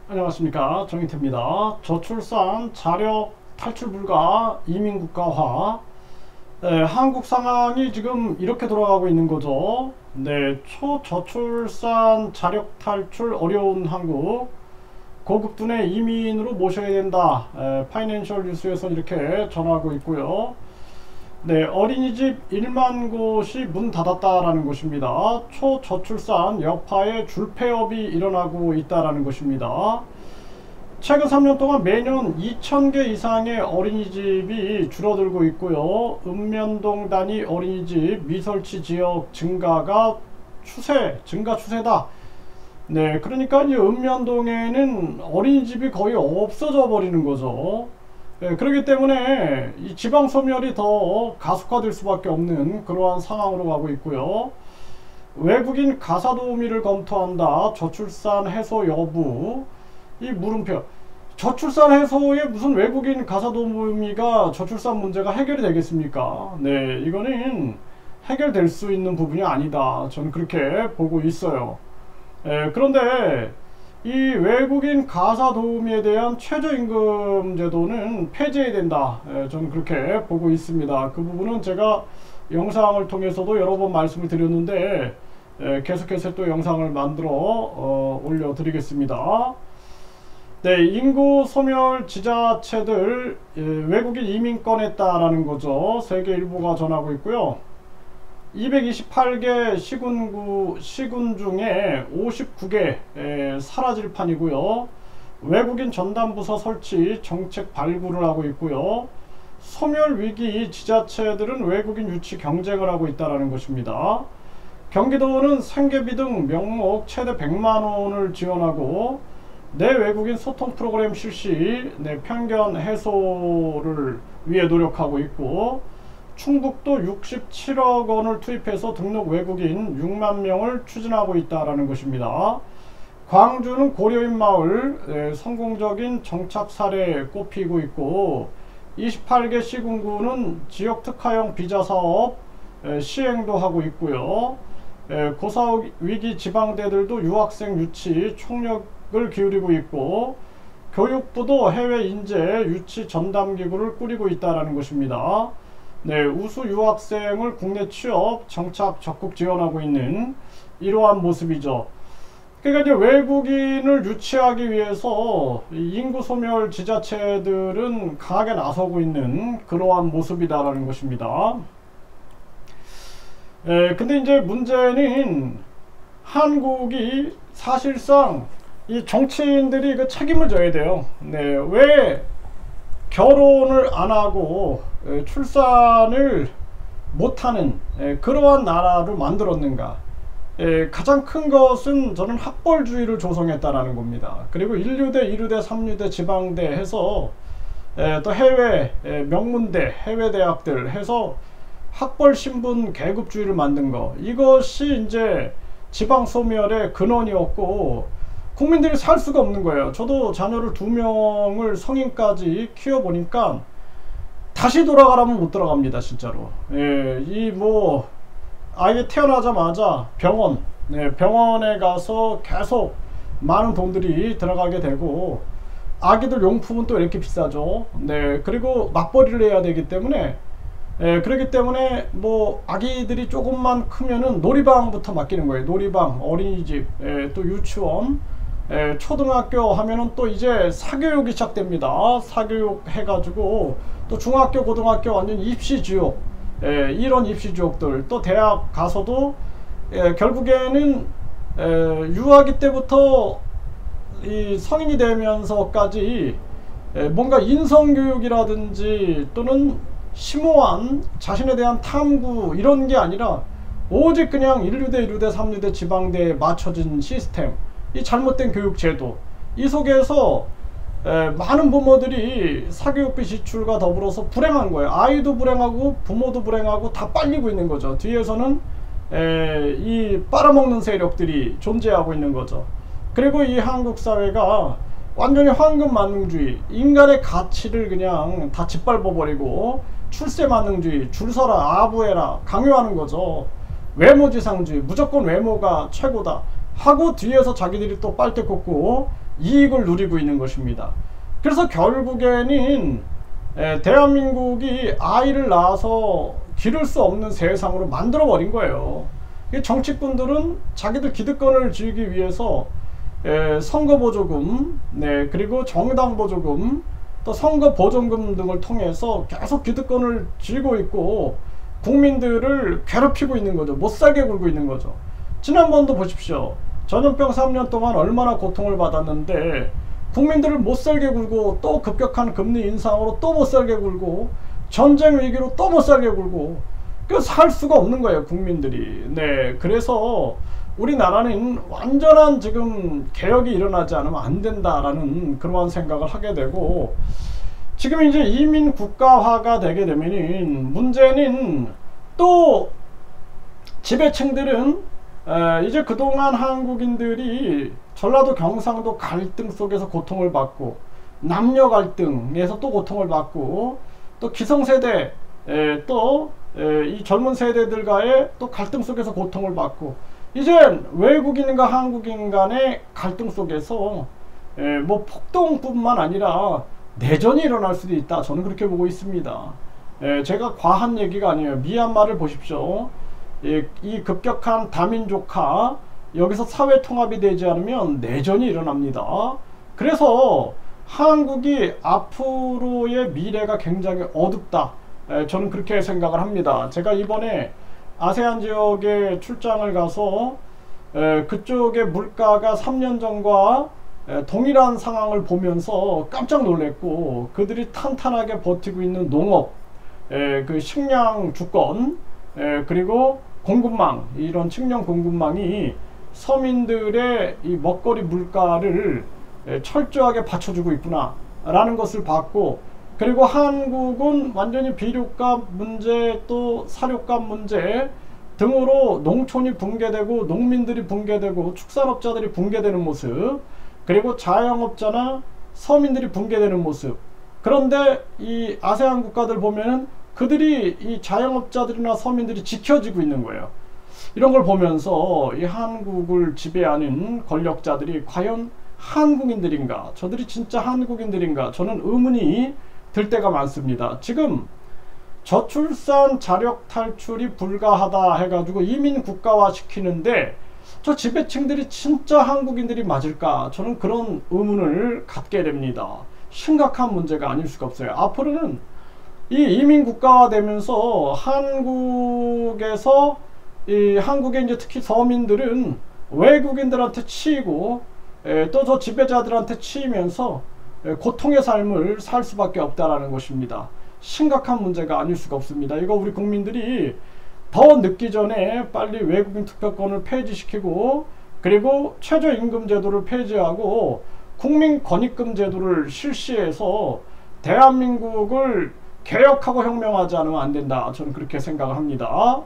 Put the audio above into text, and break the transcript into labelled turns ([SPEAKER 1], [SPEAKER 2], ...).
[SPEAKER 1] 안녕하십니까, 정인태입니다. 저출산, 자력, 탈출 불가, 이민 국가화. 한국 상황이 지금 이렇게 돌아가고 있는 거죠. 네, 초저출산, 자력 탈출 어려운 한국, 고급둔의 이민으로 모셔야 된다. 파이낸셜 뉴스에서 이렇게 전하고 있고요. 네, 어린이집 1만 곳이 문 닫았다라는 것입니다. 초저출산 여파에 줄폐업이 일어나고 있다라는 것입니다. 최근 3년 동안 매년 2,000개 이상의 어린이집이 줄어들고 있고요. 읍면동 단위 어린이집 미설치 지역 증가 추세다. 네, 그러니까 이 읍면동에는 어린이집이 거의 없어져 버리는 거죠. 네, 그렇기 때문에 이 지방 소멸이 더 가속화될 수밖에 없는 그러한 상황으로 가고 있고요. 외국인 가사도우미를 검토한다. 저출산 해소 여부. 이 물음표. 저출산 해소에 무슨 외국인 가사도우미가 저출산 문제가 해결이 되겠습니까? 네, 이거는 해결될 수 있는 부분이 아니다. 저는 그렇게 보고 있어요. 그런데 이 외국인 가사도우미에 대한 최저임금 제도는 폐지해야 된다. 저는 그렇게 보고 있습니다. 그 부분은 제가 영상을 통해서도 여러 번 말씀을 드렸는데 계속해서 또 영상을 만들어 올려드리겠습니다. 네, 인구 소멸 지자체들 외국인 이민 꺼냈다라는 거죠. 세계일보가 전하고 있고요. 228개 시군 중에 59개 사라질 판이고요. 외국인 전담부서 설치 정책 발굴을 하고 있고요. 소멸 위기 지자체들은 외국인 유치 경쟁을 하고 있다는 것입니다. 경기도는 생계비 등 명목 최대 100만 원을 지원하고 내 외국인 소통 프로그램 실시, 편견 해소를 위해 노력하고 있고, 충북도 67억 원을 투입해서 등록 외국인 6만 명을 추진하고 있다는 것입니다. 광주는 고려인 마을 성공적인 정착 사례 꼽히고 있고, 28개 시군구는 지역 특화형 비자 사업 시행도 하고 있고요. 고사위기 지방대들도 유학생 유치 총력을 기울이고 있고, 교육부도 해외 인재 유치 전담기구를 꾸리고 있다는 것입니다. 네, 우수 유학생을 국내 취업, 정착 적극 지원하고 있는 이러한 모습이죠. 그러니까 이제 외국인을 유치하기 위해서 인구 소멸 지자체들은 강하게 나서고 있는 그러한 모습이다라는 것입니다. 근데 이제 문제는 한국이 사실상 이 정치인들이 그 책임을 져야 돼요. 네, 왜 결혼을 안 하고 출산을 못하는 그러한 나라를 만들었는가. 가장 큰 것은 저는 학벌주의를 조성했다라는 겁니다. 그리고 1류대, 2류대, 3류대, 지방대 해서 또 해외 명문대, 해외 대학들 해서 학벌 신분 계급주의를 만든 거, 이것이 이제 지방 소멸의 근원이었고 국민들이 살 수가 없는 거예요. 저도 자녀를 2명을 성인까지 키워보니까 다시 돌아가라면 못 돌아갑니다, 진짜로. 이 뭐 아이가 태어나자마자 병원에 가서 계속 많은 돈들이 들어가게 되고, 아기들 용품은 또 이렇게 비싸죠. 네, 그리고 맞벌이를 해야 되기 때문에 그렇기 때문에 뭐 아기들이 조금만 크면은 놀이방부터 맡기는 거예요. 놀이방, 어린이집, 또 유치원, 초등학교 하면은 또 이제 사교육이 시작됩니다. 사교육 해가지고 또 중학교, 고등학교 완전 입시지옥, 이런 입시지옥들, 또 대학 가서도 결국에는 유아기 때부터 이 성인이 되면서까지 뭔가 인성교육이라든지 또는 심오한 자신에 대한 탐구 이런 게 아니라 오직 그냥 1류대, 2류대, 3류대, 지방대에 맞춰진 시스템, 이 잘못된 교육제도, 이 속에서 많은 부모들이 사교육비 지출과 더불어서 불행한 거예요. 아이도 불행하고 부모도 불행하고 다 빨리고 있는 거죠. 뒤에서는 이 빨아먹는 세력들이 존재하고 있는 거죠. 그리고 이 한국 사회가 완전히 황금만능주의, 인간의 가치를 그냥 다 짓밟아버리고 출세만능주의, 줄서라, 아부해라 강요하는 거죠. 외모지상주의, 무조건 외모가 최고다 하고 뒤에서 자기들이 또 빨대 꽂고 이익을 누리고 있는 것입니다. 그래서 결국에는 대한민국이 아이를 낳아서 기를 수 없는 세상으로 만들어 버린 거예요. 정치꾼들은 자기들 기득권을 쥐기 위해서 선거보조금, 그리고 정당보조금, 또 선거보조금 등을 통해서 계속 기득권을 쥐고 있고 국민들을 괴롭히고 있는 거죠. 못살게 굴고 있는 거죠. 지난번도 보십시오. 전염병 3년 동안 얼마나 고통을 받았는데 국민들을 못살게 굴고, 또 급격한 금리 인상으로 또 못살게 굴고, 전쟁 위기로 또 못살게 굴고, 살 수가 없는 거예요, 국민들이. 그래서 우리나라는 완전한 지금 개혁이 일어나지 않으면 안 된다라는 그러한 생각을 하게 되고, 지금 이제 이민 국가화가 되게 되면은 문제는 또 지배층들은 이제 그동안 한국인들이 전라도 경상도 갈등 속에서 고통을 받고, 남녀 갈등에서 또 고통을 받고, 또 기성세대 또 이 젊은 세대들과의 또 갈등 속에서 고통을 받고, 이젠 외국인과 한국인 간의 갈등 속에서 뭐 폭동뿐만 아니라 내전이 일어날 수도 있다. 저는 그렇게 보고 있습니다. 제가 과한 얘기가 아니에요. 미얀마를 보십시오. 이 급격한 다민족화, 여기서 사회 통합이 되지 않으면 내전이 일어납니다. 그래서 한국이 앞으로의 미래가 굉장히 어둡다. 저는 그렇게 생각을 합니다. 제가 이번에 아세안 지역에 출장을 가서 그쪽의 물가가 3년 전과 동일한 상황을 보면서 깜짝 놀랐고, 그들이 탄탄하게 버티고 있는 농업, 그 식량 주권, 그리고 공급망, 이런 식량 공급망이 서민들의 이 먹거리 물가를 철저하게 받쳐주고 있구나 라는 것을 봤고, 그리고 한국은 완전히 비료값 문제, 또 사료값 문제 등으로 농촌이 붕괴되고, 농민들이 붕괴되고, 축산업자들이 붕괴되는 모습, 그리고 자영업자나 서민들이 붕괴되는 모습. 그런데 이 아세안 국가들 보면은 그들이, 이 자영업자들이나 서민들이 지켜지고 있는 거예요. 이런 걸 보면서 이 한국을 지배하는 권력자들이 과연 한국인들인가? 저들이 진짜 한국인들인가? 저는 의문이 들 때가 많습니다. 지금 저출산 자력 탈출이 불가하다 해가지고 이민 국가화 시키는데, 저 지배층들이 진짜 한국인들이 맞을까? 저는 그런 의문을 갖게 됩니다. 심각한 문제가 아닐 수가 없어요. 앞으로는 이 이민 국가화 되면서 한국에서 한국의 이제 특히 서민들은 외국인들한테 치이고, 또 저 지배자들한테 치이면서 고통의 삶을 살 수밖에 없다라는 것입니다. 심각한 문제가 아닐 수가 없습니다. 이거 우리 국민들이 더 늦기 전에 빨리 외국인 투표권을 폐지시키고, 그리고 최저임금 제도를 폐지하고 국민권익금 제도를 실시해서 대한민국을 개혁하고 혁명하지 않으면 안 된다. 저는 그렇게 생각을 합니다.